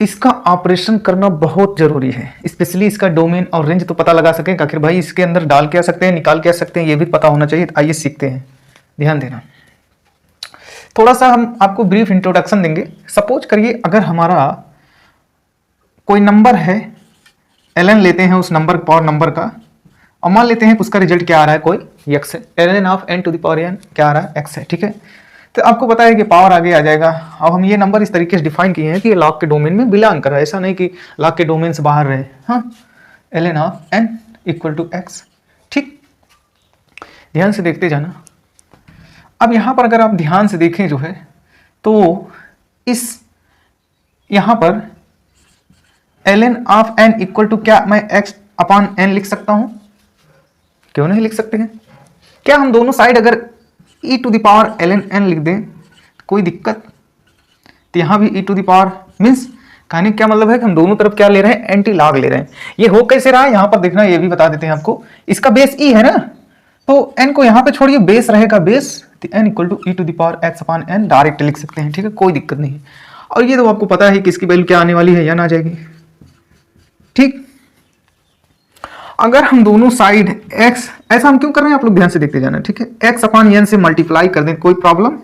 इसका ऑपरेशन करना बहुत जरूरी है, स्पेशली इसका डोमेन और रेंज तो पता लगा सकें। आखिर भाई इसके अंदर डाल के आ सकते हैं, निकाल के आ सकते हैं, ये भी पता होना चाहिए। आइए सीखते हैं, ध्यान देना। थोड़ा सा हम आपको ब्रीफ इंट्रोडक्शन देंगे। सपोज करिए अगर हमारा कोई नंबर है, ln लेते हैं उस नंबर पावर नंबर का, और मान लेते हैं उसका रिजल्ट क्या आ रहा है, कोई x है, ln of n to the power n क्या आ रहा है, x है, ठीक है। तो आपको पता है कि पावर आगे आ जाएगा। अब हम ये नंबर इस तरीके से डिफाइन किए हैं कि ये लॉग के डोमेन में बिलोंग कर रहा है, ऐसा नहीं कि लॉग के डोमेन से बाहर रहे। हाँ, ln of n equal to x, ठीक। ध्यान से देखते जाना। अब यहाँ पर अगर आप ध्यान से देखें जो है, तो इस यहाँ पर ln of n equal to क्या मैं x अपॉन n लिख सकता हूँ? क्यों नहीं लिख सकते हैं? क्या हम दोनों साइड अगर e to the power ln n लिख दें कोई दिक्कत? तो यहाँ भी e to the power means कहने क्या मतलब है कि हम दोनों तरफ क्या ले रहे हैं, एंटी लॉग ले रहे हैं। ये हो कैसे रहा है यहाँ पर देखना, ये भी बता देते हैं आपको। इसका बेस e है ना, तो n को यहाँ पे छोड़िए, बेस रहेगा बेस, तो n equal to e to the power x upon n direct लिख सकते हैं, ठीक है, कोई दिक्कत नहीं है। और ये तो आपको पता है कि इसकी वैल्यू क्या आने वाली है, या ना आ जाएगी, ठीक। अगर हम दोनों साइड x, ऐसा हम क्यों कर रहे हैं आप लोग ध्यान से देखते जाना, ठीक है, x अपॉन n से मल्टीप्लाई कर दें, कोई प्रॉब्लम?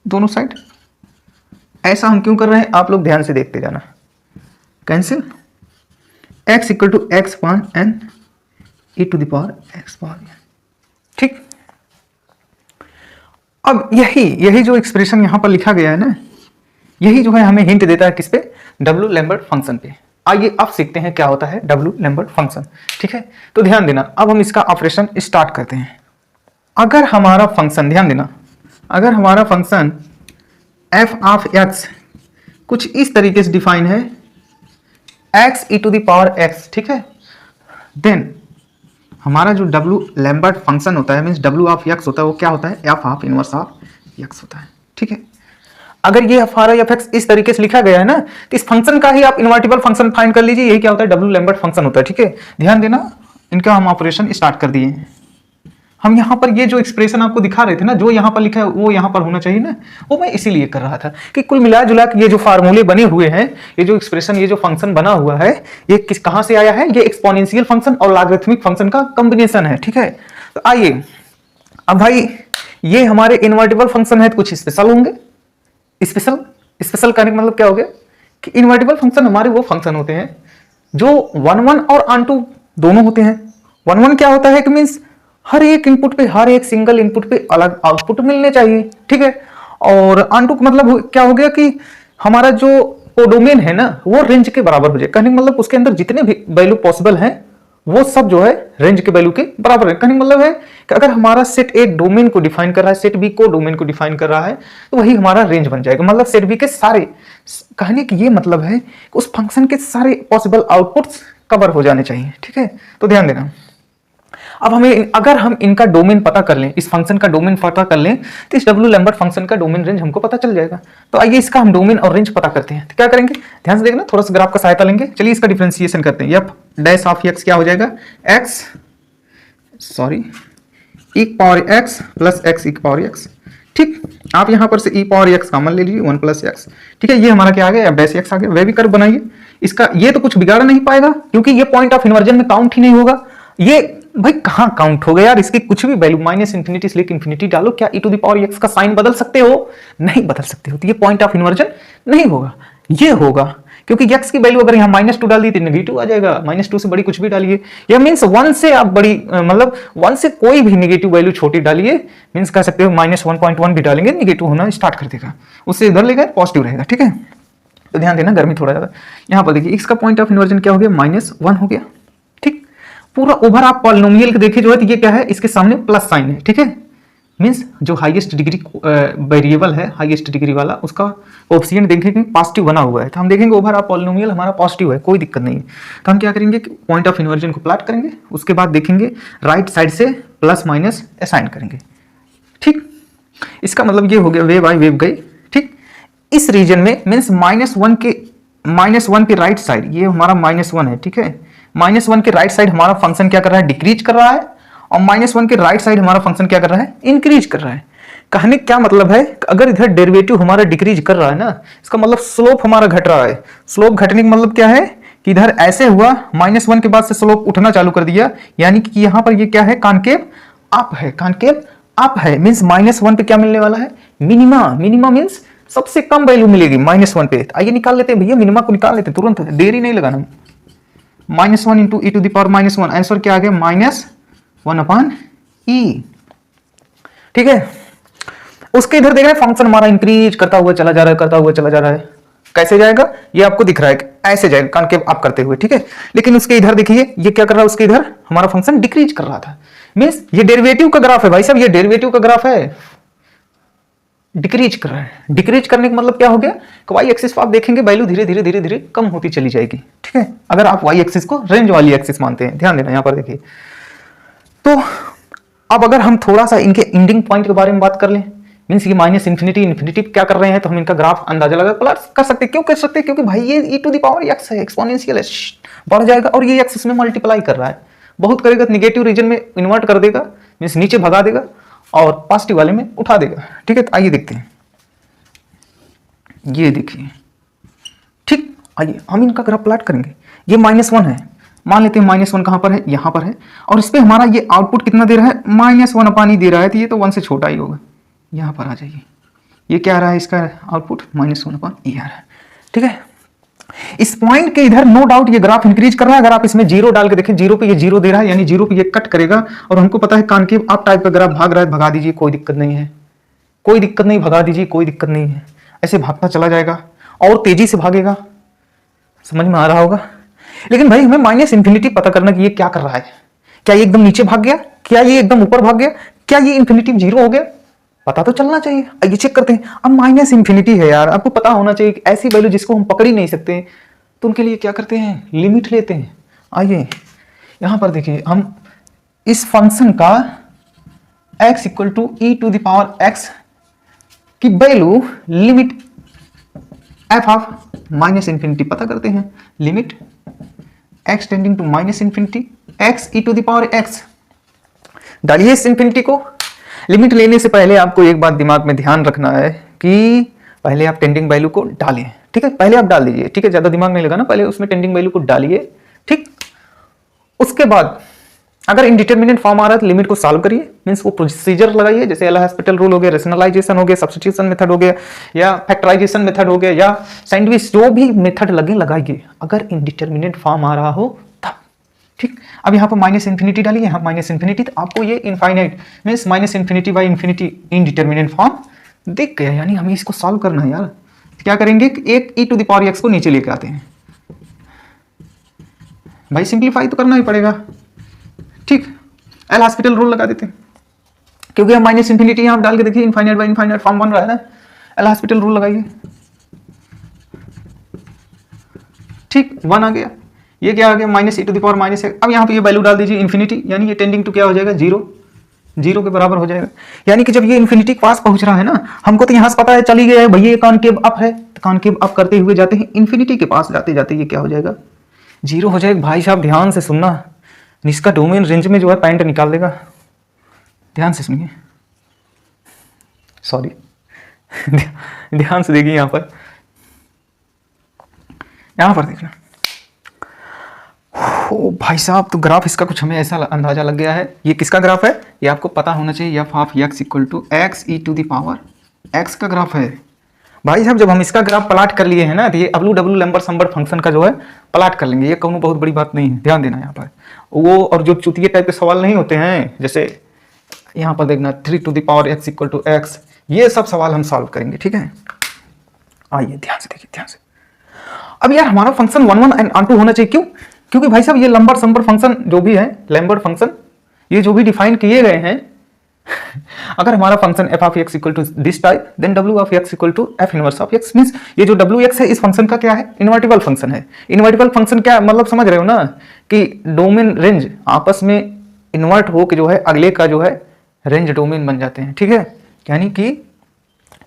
दोनों साइड ऐसा हम क्यों कर रहे हैं आप लोग ध्यान से देखते जाना। Cancel, x equal to x upon n e to the power x power n, ठीक। अब यही जो एक्सप्रेशन यहां पर लिखा गया है ना, यही जो है हमें हिंट देता है किस पे, डब्ल्यू लैम्बर्ट फंक्शन पे। आइए अब सीखते हैं क्या होता है डब्ल्यू लैम्बर्ट फंक्शन, ठीक है। तो ध्यान देना, अब हम इसका ऑपरेशन स्टार्ट करते हैं। अगर हमारा फंक्शन, ध्यान देना, अगर हमारा फंक्शन f ऑफ x कुछ इस तरीके से डिफाइन है, x e to the power x, ठीक है, देन हमारा जो डब्ल्यू लैम्बर्ट फंक्शन होता है, मीन्स डब्ल्यू ऑफ x होता है, वो क्या होता है, f of inverse of x होता है, ठीक है। अगर ये f x इस तरीके से लिखा गया है ना, तो इस फंक्शन का ही आप इन्वर्टिबल फंक्शन फाइंड कर लीजिए, यही क्या होता है, डब्ल्यू लैम्बर्ट फंक्शन होता है, ठीक है। ध्यान देना, इनका हम ऑपरेशन स्टार्ट कर दिए हैं। हम यहाँ पर ये जो एक्सप्रेशन आपको दिखा रहे थे ना, जो यहाँ पर लिखा है वो यहाँ पर होना चाहिए ना, वो मैं इसीलिए कर रहा था कि कुल मिला जुला के ये जो फार्मूले बने हुए हैं, ये जो एक्सप्रेशन, ये जो फंक्शन बना हुआ है, ये कहाँ से आया है, ये एक्सपोनेंशियल फंक्शन और लॉगरिथमिक फंक्शन का कॉम्बिनेशन है, ठीक है। तो आइए अब भाई, ये हमारे इन्वर्टिबल फंक्शन है तो कुछ स्पेशल होंगे। स्पेशल करने का मतलब क्या हो गया कि इन्वर्टिबल फंक्शन हमारे वो फंक्शन होते हैं जो 1 और ऑन2 दोनों होते हैं। 1 क्या होता है कि मीन्स हर एक इनपुट पे, हर एक सिंगल इनपुट पे अलग आउटपुट मिलने चाहिए, ठीक है। और ऑन2 का मतलब क्या हो गया कि हमारा जो कोडोमेन है ना, वो रेंज के बराबर हो जाए। कहने का मतलब उसके अंदर जितने भी वैल्यू पॉसिबल हैं वो सब जो है रेंज के वैल्यू के बराबर है। कहने का मतलब है कि अगर हमारा सेट ए डोमेन को डिफाइन कर रहा है, सेट बी को डोमेन को डिफाइन कर रहा है, तो वही हमारा रेंज बन जाएगा। मतलब सेट बी के सारे, कहने की ये मतलब है कि उस फंक्शन के सारे पॉसिबल आउटपुट्स कवर हो जाने चाहिए, ठीक है। तो ध्यान देना, अब हमें अगर हम इनका डोमेन पता कर लें, इस फंक्शन का डोमेन पता कर लें, तो इस डब्ल्यू लैम्बर्ट फंक्शन का डोमेन रेंज हमको पता चल जाएगा। तो आइए इसका हम डोमेन और रेंज पता करते हैं। तो क्या करेंगे, ध्यान से देखना, थोड़ा सा ग्राफ का सहायता लेंगे। चलिए इसका डिफरेंशिएशन करते हैं। एफ डैश ऑफ एक्स क्या हो जाएगा, ई पावर एक्स प्लस एक्स ई पावर एक्स, ठीक। आप यहां पर से ई पावर एक्स कॉमन ले लीजिए, 1 प्लस एक्स, ठीक है। ये हमारा क्या आ गया, एफ डैश एक्स आ गया। वे भी कर्व बनाइए इसका, ये तो कुछ बिगाड़ नहीं पाएगा क्योंकि ये पॉइंट ऑफ इन्वर्जन में काउंट ही नहीं होगा। ये भाई कहां काउंट होगा यार, इसकी कुछ भी वैल्यू माइनस इंफिनिटी से लेकर इंफिनिटी डालो, क्या e to the power x का साइन बदल सकते हो? नहीं बदल सकते हो। तो ये पॉइंट ऑफ इन्वर्जन नहीं होगा, ये होगा क्योंकि x की वैल्यू अगर यहाँ -2 डाल दी तो नेगेटिव आ जाएगा। -2 से बड़ी कुछ भी डालिए, या मीन्स 1 से आप बड़ी, मतलब 1 से कोई भी नेगेटिव वैल्यू छोटी डालिए, मीन्स कह सकते हो -1.1 भी डालेंगे नेगेटिव होना स्टार्ट कर देगा, उससे इधर लेगा पॉजिटिव रहेगा, ठीक है। तो ध्यान देना, गर्मी थोड़ा ज्यादा। यहाँ पर देखिए x का पॉइंट ऑफ इन्वर्जन क्या हो गया, -1 हो गया, ठीक। पूरा ओवर आप पॉलिनोमियल के देखे जो है, तो ये क्या है, इसके सामने प्लस साइन है, ठीक है। मीन्स जो हाईएस्ट डिग्री वेरिएबल है, हाईएस्ट डिग्री वाला, उसका कोएफिशिएंट देखेंगे पॉजिटिव बना हुआ है, तो हम देखेंगे ओवर ऑल पॉलिनोमियल हमारा पॉजिटिव है, कोई दिक्कत नहीं है। तो हम क्या करेंगे कि पॉइंट ऑफ इन्वर्जन को प्लॉट करेंगे, उसके बाद देखेंगे राइट साइड से प्लस माइनस असाइन करेंगे, ठीक। इसका मतलब ये हो गया वेव आई वेव गई, ठीक। इस रीजन में मीन्स -1 के राइट साइड, ये हमारा -1 है, ठीक है। -1 के राइट साइड हमारा फंक्शन क्या कर रहा है, डिक्रीज कर रहा है, और -1 के राइट साइड हमारा फंक्शन क्या कर रहा है, इंक्रीज कर रहा है। कहने का क्या मतलब है, अगर इधर डेरिवेटिव हमारा डिक्रीज कर रहा है ना, इसका मतलब स्लोप हमारा घट रहा है। स्लोप घटने का मतलब क्या है कि इधर ऐसे हुआ, -1 के बाद से स्लोप उठना चालू कर दिया, यानी कि यहां पर ये क्या है, कॉनकेव अप है, कॉनकेव अप है। मींस -1 पे क्या मिलने वाला है, मिनिमा। मिनिमा मींस सबसे कम वैल्यू मिलेगी -1 पे। आइए निकाल लेते हैं भैया, मिनिमा को निकाल लेते हैं तुरंत, देरी नहीं लगाना। -1 into e to the power -1, answer क्या आ गया, -1/e। ठीक है, उसके इधर देख रहे हैं फंक्शन हमारा इंक्रीज करता हुआ चला जा रहा है, करता हुआ चला जा रहा है। कैसे जाएगा ये आपको दिख रहा है, ऐसे जाएगा कॉनकेव अप करते हुए, ठीक है। लेकिन उसके इधर देखिए ये क्या कर रहा है, उसके इधर हमारा फंक्शन डिक्रीज कर रहा था। मींस ये डेरिवेटिव का ग्राफ है भाई साहब, ये डेरिवेटिव का ग्राफ है, डिक्रीज कर रहा है। डिक्रीज करने का मतलब क्या हो गया कि वाई एक्सिस पर आप देखेंगे वैल्यू धीरे धीरे धीरे धीरे कम होती चली जाएगी, ठीक है। अगर आप वाई एक्सिस को रेंज वाली एक्सिस मानते हैं, ध्यान देना यहां पर देखिए। तो अब अगर हम थोड़ा सा इनके एंडिंग पॉइंट के बारे में बात कर लें, मींस ये -इन्फिनिटी इन्फिनिटी क्या कर रहे हैं, तो हम इनका ग्राफ अंदाजा लगा प्लॉट कर सकते हैं। क्यों कर सकते हैं, क्योंकि भाई ये e to the power x है, एक्सपोनेंशियल है, बढ़ जाएगा और ये x इसमें मल्टीप्लाई कर रहा है। बहुत करेगा तो निगेटिव रीजन में इन्वर्ट कर देगा, मींस नीचे भगा देगा और पॉजिटिव वाले में उठा देगा, ठीक है। तो आइए देखते हैं, ये देखिए, ठीक। आइए हम इनका ग्राफ प्लॉट करेंगे। ये -1 है, मान लेते हैं -1 कहां पर है, यहां पर है, और इस पे हमारा ये आउटपुट कितना दे रहा है, -1/e दे रहा है, तो ये तो 1 से छोटा ही होगा। यहां पर आ जाइए, ये क्या आ रहा है, इसका आउटपुट -1/e आ रहा है, ठीक है। इस पॉइंट के इधर नो डाउट ये ग्राफ इंक्रीज कर रहा है। अगर आप इसमें 0 डाल के देखें, 0 पे ये 0 दे रहा है, यानी 0 पे ये कट करेगा, और हमको पता है कॉनकेव अप टाइप का ग्राफ भाग रहा है, भगा दीजिए, कोई दिक्कत नहीं है, कोई दिक्कत नहीं, भगा दीजिए, कोई दिक्कत नहीं है। ऐसे भागता चला जाएगा और तेजी से भागेगा, समझ में आ रहा होगा। लेकिन भाई हमें -इन्फिनिटी पता करना कि ये क्या कर रहा है, क्या ये एकदम नीचे भाग गया, क्या ये एकदम ऊपर भाग गया, क्या ये इन्फिनिटी 0 हो गया, पता तो चलना चाहिए। आइए चेक करते हैं। अब -इन्फिनिटी है यार, आपको पता होना चाहिए कि ऐसी वैल्यू जिसको हम पकड़ ही नहीं सकते, तो उनके लिए क्या करते हैं, लिमिट लेते हैं। आइए यहां पर देखिए, हम इस फंक्शन का x equal to e to the power x की value limit f of -infinity पता करते हैं। Limit x tending to -infinity x e to the power x डालिए इस इन्फिनिटी को। लिमिट लेने से पहले आपको एक बात दिमाग में ध्यान रखना है कि पहले आप टेंडिंग वैल्यू को डालें, ठीक है। पहले आप डाल दीजिए, ठीक है, ज्यादा दिमाग नहीं लगाना, पहले उसमें टेंडिंग वैल्यू को डालिए, ठीक। उसके बाद अगर इनडिटरमिनेट फॉर्म आ रहा है तो लिमिट को सॉल्व करिए, मींस वो प्रोसीजर लगाइए, जैसे एल हॉस्पिटल रूल हो गया, रेशनलाइजेशन हो गया, सब्स्टिट्यूशन मेथड हो गया, या फैक्टराइजेशन मेथड हो गया, या सैंडविच, जो भी मेथड लगे लगाइए, अगर इनडिटरमिनेट फॉर्म आ रहा हो तब, ठीक। अब यहाँ पर -इन्फिनिटी डालिए, यहाँ -इन्फिनिटी, तो आपको ये infinite means -infinity by infinity indeterminate form दिख गया, यानी हमें इसको सॉल्व करना है यार। क्या करेंगे, एक e to the power x को नीचे लेके आते हैं, भाई सिंप्लीफाई तो करना ही पड़ेगा, ठीक। एल हॉस्पिटल रूल लगा देते हैं, क्योंकि हम -इन्फिनिटी यहां डाल के देखिए, इनफाइनाइट बाई इनफाइनाइट फॉर्म बन रहा है ना, एल हॉस्पिटल रूल लगाइए, ठीक। 1 आ गया, ये क्या आ गया, -e to the power -x। अब यहाँ पे ये वैल्यू डाल दीजिए इन्फिनिटी, यानी ये टेंडिंग टू क्या हो जाएगा, 0 के बराबर हो जाएगा। यानी कि जब ये इन्फिनिटी के पास पहुंच रहा है ना, हमको तो यहां से पता है चली गया है भैया ये कॉनकेव अप है, तो कॉनकेव अप करते हुए जाते हैं इन्फिनिटी के पास, जाते जाते ये क्या हो जाएगा, 0 हो जाएगा। भाई साहब ध्यान से सुनना, इसका डोमेन रेंज में जो है पॉइंट निकाल देगा, ध्यान से सुनिए, सॉरी ध्यान से देखिए, यहां पर देखना। ओ भाई साहब, तो ग्राफ इसका कुछ हमें ऐसा अंदाजा लग गया है। ये किसका ग्राफ है, ये आपको पता होना चाहिए, f of x equal to x e to the power x का ग्राफ है। भाई साहब जब हम इसका ग्राफ प्लाट कर लिए हैं ना, तो ये W लैम्बर्ट सम्बर्ट फंक्शन का जो है प्लाट कर लेंगे, ये कहूँ बहुत बड़ी बात नहीं है, ध्यान देना यहाँ पर। वो और जो चुतिये टाइप के सवाल नहीं होते हैं, जैसे यहाँ पर देखना 3 to the power x equal to x, ये सब सवाल हम सॉल्व करेंगे, ठीक है। आइए ध्यान से देखिए, ध्यान से। अब यार हमारा फंक्शन 1 1 एंड 2 होना चाहिए, क्यों, क्योंकि भाई साहब ये लैम्बर्ट सम्बर्ट फंक्शन जो भी है, लैम्बर्ट फंक्शन ये जो भी डिफाइन किए गए हैं अगर हमारा function f of x equal to this type, then w of x equal to f inverse of x, means ये जो wx है इस फंक्शन का क्या है, इनवर्टिबल फंक्शन है। इनवर्टिबल फंक्शन क्या मतलब समझ रहे हो ना, कि डोमेन रेंज आपस में इन्वर्ट हो के जो है अगले का जो है रेंज डोमेन बन जाते हैं, ठीक है। यानी कि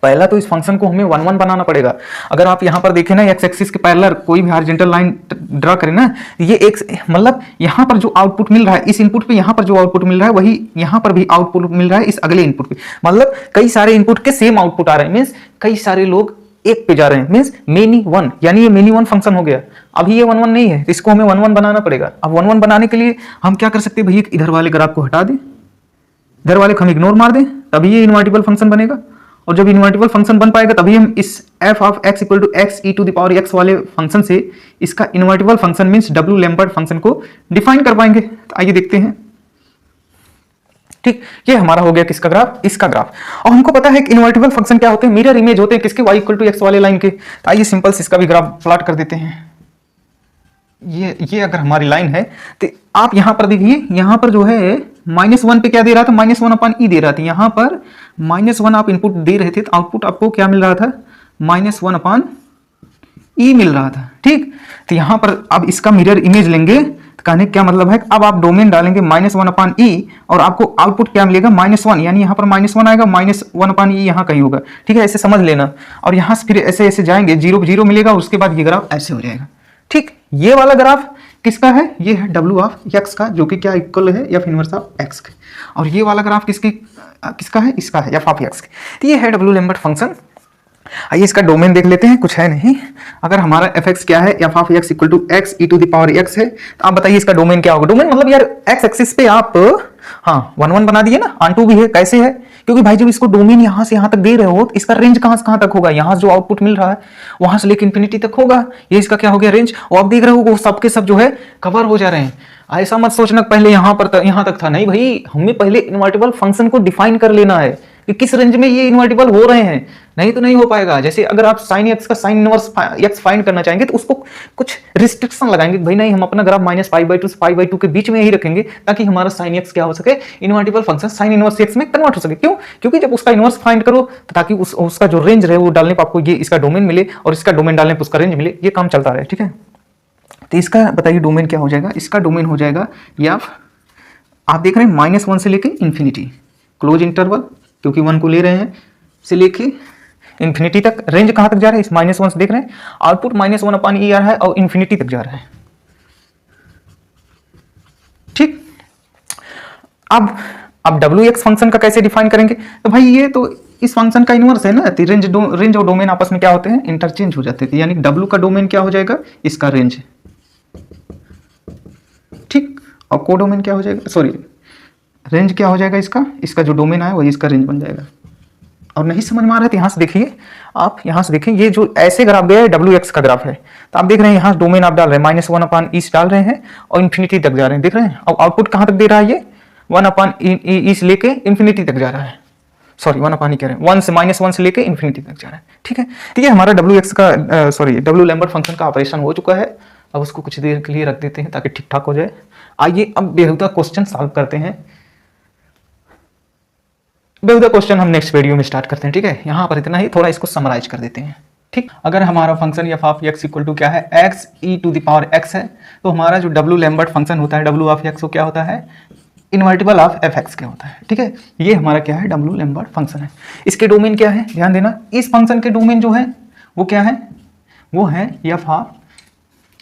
पहला तो इस फंक्शन को हमें 1 1 बनाना पड़ेगा। अगर आप यहाँ पर देखें ना, एक्स एक्सिस के पैरेलल कोई भी हॉरिजॉन्टल लाइन ड्रा करें ना, ये एक मतलब यहाँ पर जो आउटपुट मिल रहा है इस इनपुट पे, यहाँ पर जो आउटपुट मिल रहा है वही यहाँ पर भी आउटपुट मिल रहा है इस अगले इनपुट पे। मतलब कई सारे इनपुट के सेम आउटपुट आ रहे हैं, मीन्स कई सारे लोग एक पे जा रहे हैं, मीन्स मेनी वन, यानी ये मेनी वन फंक्शन हो गया। अभी ये 1 1 नहीं है, इसको हमें 1 1 बनाना पड़ेगा। अब 1 1 बनाने के लिए हम क्या कर सकते हैं भैया, इधर वाले ग्राफ को हटा दें, इधर वाले को हम इग्नोर मार दें, तभी ये इनवर्टिबल फंक्शन बनेगा। और जब इनवर्टिबल फंक्शन बन पाएगा तभी हम इस f of x equal to x e to the power x वाले फंक्शन से इसका invertible function means W Lambert function को डिफाइन कर पाएंगे। तो आइए देखते हैं। ठीक, ये हमारा हो गया किसका ग्राफ, इसका ग्राफ। और हमको पता है कि इनवर्टिबल फंक्शन क्या होते हैं, मिरर इमेज होते हैं किसके, y इक्वल टू x वाले लाइन के। तो आइए सिंपल से इसका भी ग्राफ प्लॉट कर देते हैं। ये अगर हमारी लाइन है तो आप यहां पर देखिए, यहां पर जो है -1 पे क्या दे रहा था, -1 अपन ई दे रहा था। यहां पर -1 आप इनपुट दे रहे थे तो आउटपुट आपको क्या मिल रहा था, -1 अपन ई मिल रहा था। ठीक, तो यहां पर अब इसका मिरर इमेज लेंगे तो कहने क्या मतलब है, अब आप डोमेन डालेंगे -1 अपन ई और आपको आउटपुट क्या मिलेगा, -1, यानी यहाँ पर -1 आएगा, -1 अपन ई यहाँ कहीं होगा। ठीक है, ऐसे समझ लेना। और यहाँ से फिर ऐसे ऐसे जाएंगे, 0 0 मिलेगा और उसके बाद ये ग्राफ ऐसे हो जाएगा। ठीक, ये वाला ग्राफ किसका है, ये है W ऑफ x का, जो कि क्या इक्वल है f इनवर्स ऑफ x के। और ये वाला ग्राफ किसका है, इसका है f ऑफ x के। तो ये है डब्ल्यू लैम्बर्ट फंक्शन। आइए इसका डोमेन देख लेते हैं, कुछ है नहीं। अगर हमारा fx क्या है, f of x equal to x e to the power x है, तो आप बताइए इसका डोमेन क्या होगा। डोमेन मतलब यार x एक्सिस पे आप 1 1 बना दिए ना, ऑन टू भी है, कैसे है, क्योंकि भाई जब इसको डोमेन यहां से यहां तक दे रहे हो तो इसका रेंज कहां से कहां तक होगा, यहां से जो आउटपुट मिल रहा है वहां से लेकर इंफिनिटी तक होगा। ये इसका क्या हो गया, रेंज। और आप देख रहे हो वो सबके सब जो है कवर हो जा रहे हैं। ऐसा मत सोचना पहले यहां तक था, नहीं भाई, हमें पहले इनवर्टिबल फंक्शन को डिफाइन कर लेना है कि किस रेंज में ये इनवर्टिबल हो रहे हैं, नहीं तो नहीं हो पाएगा। जैसे अगर आप साइन एक्स का साइन इनवर्स एक्स फाइंड करना चाहेंगे तो उसको कुछ रिस्ट्रिक्शन लगाएंगे, भाई नहीं, हम अपना ग्राफ -π/2 से π/2 के बीच में ही रखेंगे ताकि हमारा साइन एक्स क्या हो सके, invertible function sine inverse x में कन्वर्ट हो सके। क्यों, क्योंकि जब उसका इनवर्स फाइंड करो तो ताकि उसका जो रेंज रहे वो डालने पर आपको ये इसका डोमेन मिले और इसका डोमेन डालने पर उसका रेंज मिले, ये काम चलता रहे। ठीक है, तो इसका बताइए डोमेन क्या हो जाएगा। इसका डोमेन हो जाएगा या आप देख रहे हैं -1 से लेके इंफिनिटी, क्लोज इंटरवल, क्योंकि 1 को ले रहे हैं, से लेके इंफिनिटी तक। रेंज कहां तक जा रहा है, इस -1 से देख रहे हैं, आउटपुट -1 अपन ई आ रहा है और इंफिनिटी तक जा रहा है। ठीक, अब WX फंक्शन का कैसे डिफाइन करेंगे, तो भाई ये तो इस फंक्शन का इनवर्स है ना, तो रेंज और डोमेन आपस में क्या होते हैं, इंटरचेंज हो जाते थे। यानी W का डोमेन क्या हो जाएगा, इसका रेंज। ठीक, और कोडोमेन क्या हो जाएगा, सॉरी रेंज क्या हो जाएगा इसका जो डोमेन है वही इसका रेंज बन जाएगा। और नहीं समझ में आ रहा है तो यहाँ से देखिए, आप यहाँ से देखें, ये जो ऐसे ग्राफ गया है WX का ग्राफ है, तो आप देख रहे हैं यहाँ डोमेन आप डाल रहे हैं -1 अपन ई डाल रहे हैं और इन्फिनिटी तक जा रहे हैं, देख रहे हैं। और आउटपुट कहाँ तक दे रहा है, ये 1 अपन ई से लेके इन्फिनिटी तक जा रहा है, सॉरी 1 अपन ई कह रहे हैं, 1 से -1 से लेके इन्फिनिटी तक जा रहा है। ठीक है, तो ये हमारा WX का डब्ल्यू लैम्बर्ट फंक्शन का ऑपरेशन हो चुका है। अब उसको कुछ देर के लिए रख देते हैं ताकि ठीक ठाक हो जाए। आइए अब बेहुदा क्वेश्चन सॉल्व करते हैं। बेहुदा क्वेश्चन हम नेक्स्ट वीडियो में स्टार्ट करते हैं। ठीक है, यहाँ पर इतना ही, थोड़ा इसको समराइज कर देते हैं। ठीक, अगर हमारा function f of x equal to क्या है, x e to the power x है, तो हमारा जो डब्ल्यू लैम्बर्ट फंक्शन होता है W ऑफ x वो क्या होता है, इनवर्टिबल ऑफ fx क्या होता है। ठीक है, ये हमारा क्या है, डब्ल्यू लैम्बर्ट फंक्शन है। इसके डोमेन क्या है, ध्यान देना, इस फंक्शन के डोमेन जो है वो क्या है, वो है f ऑफ,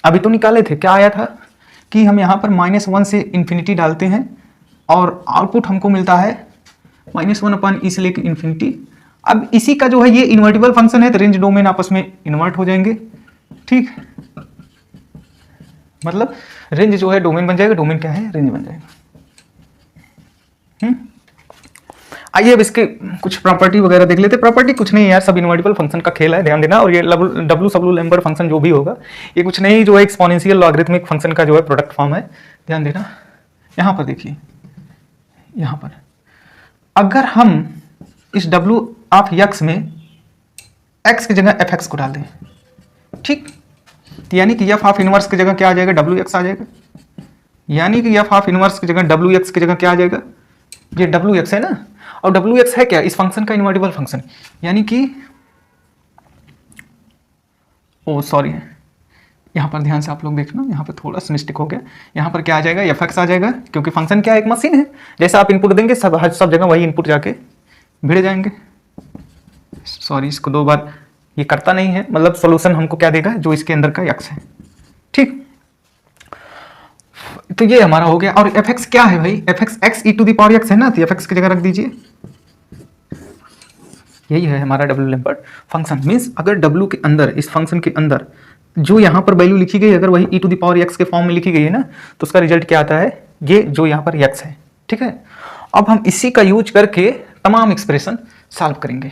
अभी तो निकाले थे, क्या आया था कि हम यहाँ पर -1 से इंफिनिटी डालते हैं और आउटपुट हमको मिलता है -1 अपन ई से लेकर इंफिनिटी। अब इसी का जो है ये इन्वर्टिबल फंक्शन है तो रेंज डोमेन आपस में इन्वर्ट हो जाएंगे। ठीक, मतलब रेंज जो है डोमेन बन जाएगा, डोमेन क्या है, रेंज बन जाएगा। आइए अब इसके कुछ प्रॉपर्टी वगैरह देख लेते हैं। प्रॉपर्टी कुछ नहीं है यार, सब इन्वर्टिबल फंक्शन का खेल है, ध्यान देना। और ये डब्ल्यू लैम्बर्ट फंक्शन जो भी होगा ये कुछ नहीं, जो है एक्सपोनेंशियल लॉगरिथमिक फंक्शन का जो है प्रोडक्ट फॉर्म है, ध्यान देना। यहाँ पर देखिए, यहाँ पर अगर हम इस W ऑफ x में x की जगह fx को डाल दें, ठीक, यानी कि f ऑफ इनवर्स की जगह क्या आ जाएगा, WX आ जाएगा। यानी कि f ऑफ इनवर्स की जगह WX की जगह क्या आ जाएगा, ये WX है ना, और WX है क्या, इस फंक्शन का इन्वर्टिबल फंक्शन। यानी कि सॉरी, यहाँ पर ध्यान से आप लोग देखना, यहाँ पर थोड़ा सा मिस्टेक हो गया। यहाँ पर क्या आ जाएगा, fx आ जाएगा, क्योंकि फंक्शन क्या है, एक मशीन है, जैसा आप इनपुट देंगे सब जगह वही इनपुट जाके भिड़ जाएंगे। सॉरी इसको 2 बार ये करता नहीं है, मतलब सॉल्यूशन हमको क्या देगा, जो इसके अंदर का x है। ठीक, तो ये हमारा हो गया। और fx क्या है भाई, fx x e to the power x है ना, तो fx की जगह रख दीजिए। यही है हमारा डब्ल्यू लैम्बर्ट फंक्शन। मीन्स अगर डब्ल्यू के अंदर, इस फंक्शन के अंदर जो यहाँ पर वैल्यू लिखी गई, अगर वही e to the power x के फॉर्म में लिखी गई है ना, तो उसका रिजल्ट क्या आता है, ये जो यहाँ पर x है। ठीक है, अब हम इसी का यूज करके तमाम एक्सप्रेशन सॉल्व करेंगे।